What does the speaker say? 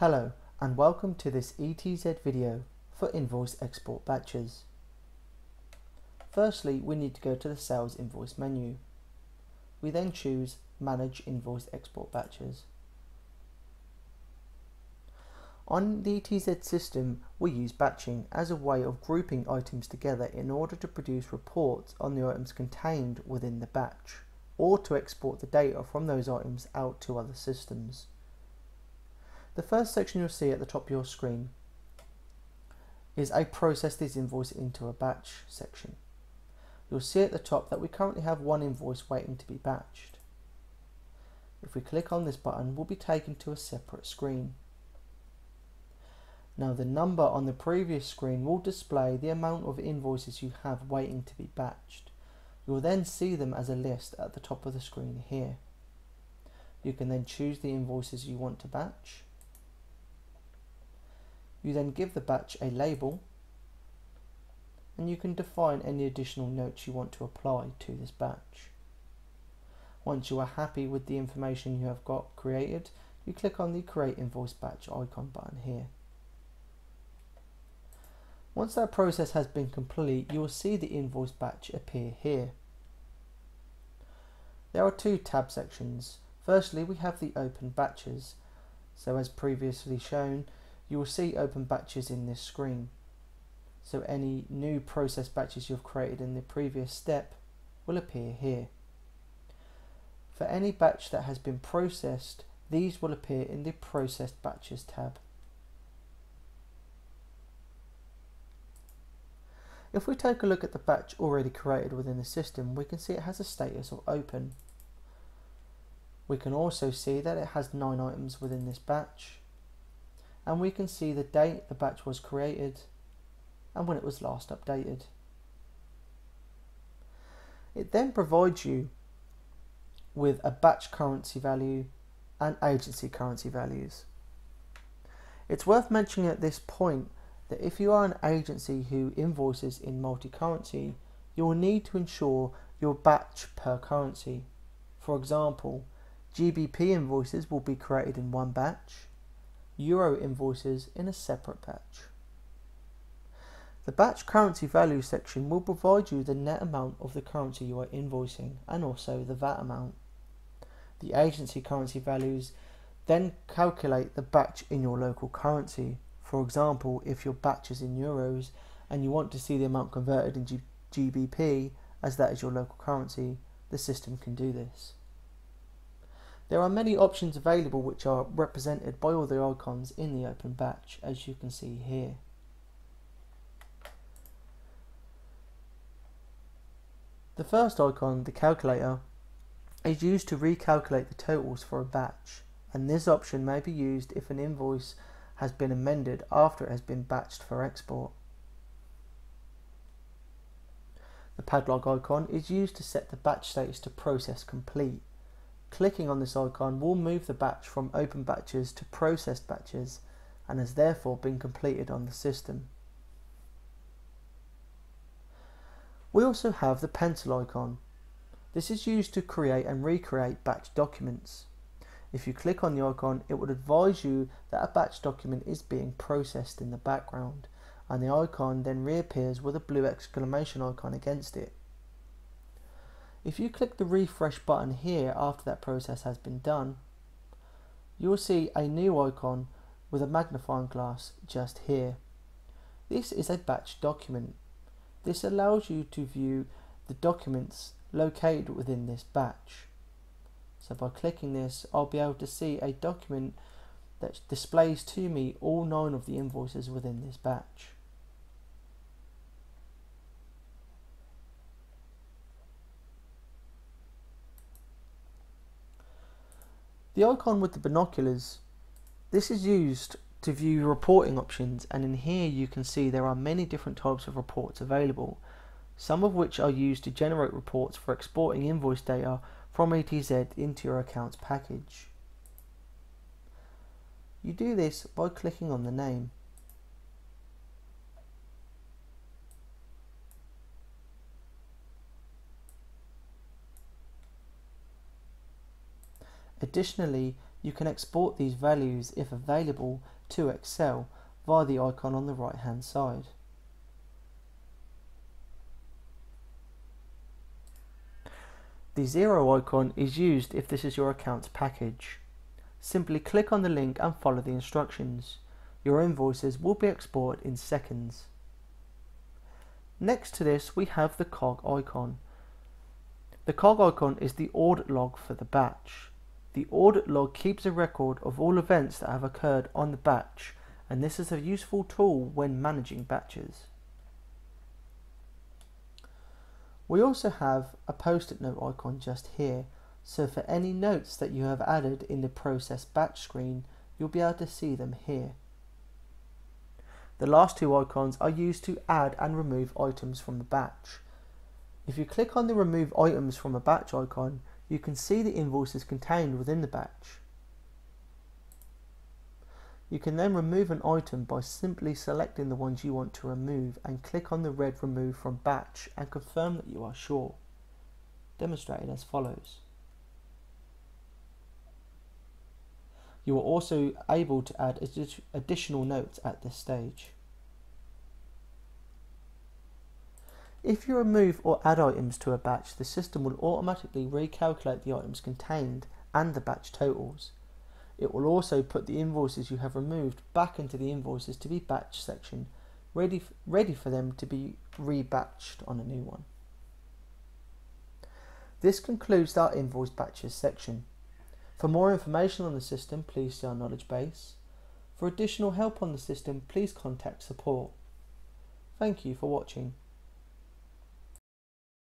Hello and welcome to this ETZ video for invoice export batches. Firstly, we need to go to the Sales Invoice menu. We then choose Manage Invoice Export Batches. On the ETZ system, we use batching as a way of grouping items together in order to produce reports on the items contained within the batch, or to export the data from those items out to other systems. The first section you'll see at the top of your screen is a Process this invoice into a batch section. You'll see at the top that we currently have one invoice waiting to be batched. If we click on this button, we'll be taken to a separate screen. Now the number on the previous screen will display the amount of invoices you have waiting to be batched. You'll then see them as a list at the top of the screen here. You can then choose the invoices you want to batch. You then give the batch a label, and you can define any additional notes you want to apply to this batch. Once you are happy with the information you have got created, you click on the Create Invoice Batch icon button here. Once that process has been complete, you will see the invoice batch appear here. There are two tab sections. Firstly, we have the Open Batches. So as previously shown, you will see open batches in this screen. So any new process batches you've created in the previous step will appear here. For any batch that has been processed, these will appear in the Processed Batches tab. If we take a look at the batch already created within the system, we can see it has a status of open. We can also see that it has 9 items within this batch, and we can see the date the batch was created and when it was last updated. It then provides you with a batch currency value and agency currency values. It's worth mentioning at this point that if you are an agency who invoices in multi-currency, you will need to ensure your batch per currency. For example, GBP invoices will be created in one batch, Euro invoices in a separate batch. The batch currency value section will provide you the net amount of the currency you are invoicing and also the VAT amount. The agency currency values then calculate the batch in your local currency. For example, if your batch is in euros and you want to see the amount converted in GBP, as that is your local currency, the system can do this. There are many options available which are represented by all the icons in the open batch, as you can see here. The first icon, the calculator, is used to recalculate the totals for a batch, and this option may be used if an invoice has been amended after it has been batched for export. The padlock icon is used to set the batch status to process complete. Clicking on this icon will move the batch from open batches to processed batches and has therefore been completed on the system. We also have the pencil icon. This is used to create and recreate batch documents. If you click on the icon, it would advise you that a batch document is being processed in the background, and the icon then reappears with a blue exclamation icon against it. If you click the refresh button here after that process has been done, you will see a new icon with a magnifying glass just here. This is a batch document. This allows you to view the documents located within this batch. So by clicking this, I'll be able to see a document that displays to me all 9 of the invoices within this batch. The icon with the binoculars, this is used to view reporting options, and in here you can see there are many different types of reports available, some of which are used to generate reports for exporting invoice data from ETZ into your accounts package. You do this by clicking on the name. Additionally, You can export these values, if available, to Excel via the icon on the right hand side. The 0 icon is used if this is your account's package. Simply click on the link and follow the instructions. Your invoices will be exported in seconds. Next to this we have the cog icon. The cog icon is the audit log for the batch. The audit log keeps a record of all events that have occurred on the batch, and this is a useful tool when managing batches. We also have a post-it note icon just here, so for any notes that you have added in the process batch screen, you'll be able to see them here. The last two icons are used to add and remove items from the batch. If you click on the remove items from a batch icon, you can see the invoices contained within the batch. You can then remove an item by simply selecting the ones you want to remove and click on the red remove from batch and confirm that you are sure. Demonstrated as follows. You are also able to add additional notes at this stage. If you remove or add items to a batch, the system will automatically recalculate the items contained and the batch totals. It will also put the invoices you have removed back into the invoices to be batch section, ready for them to be rebatched on a new one. This concludes our invoice batches section. For more information on the system, please see our knowledge base. For additional help on the system, please contact support. Thank you for watching.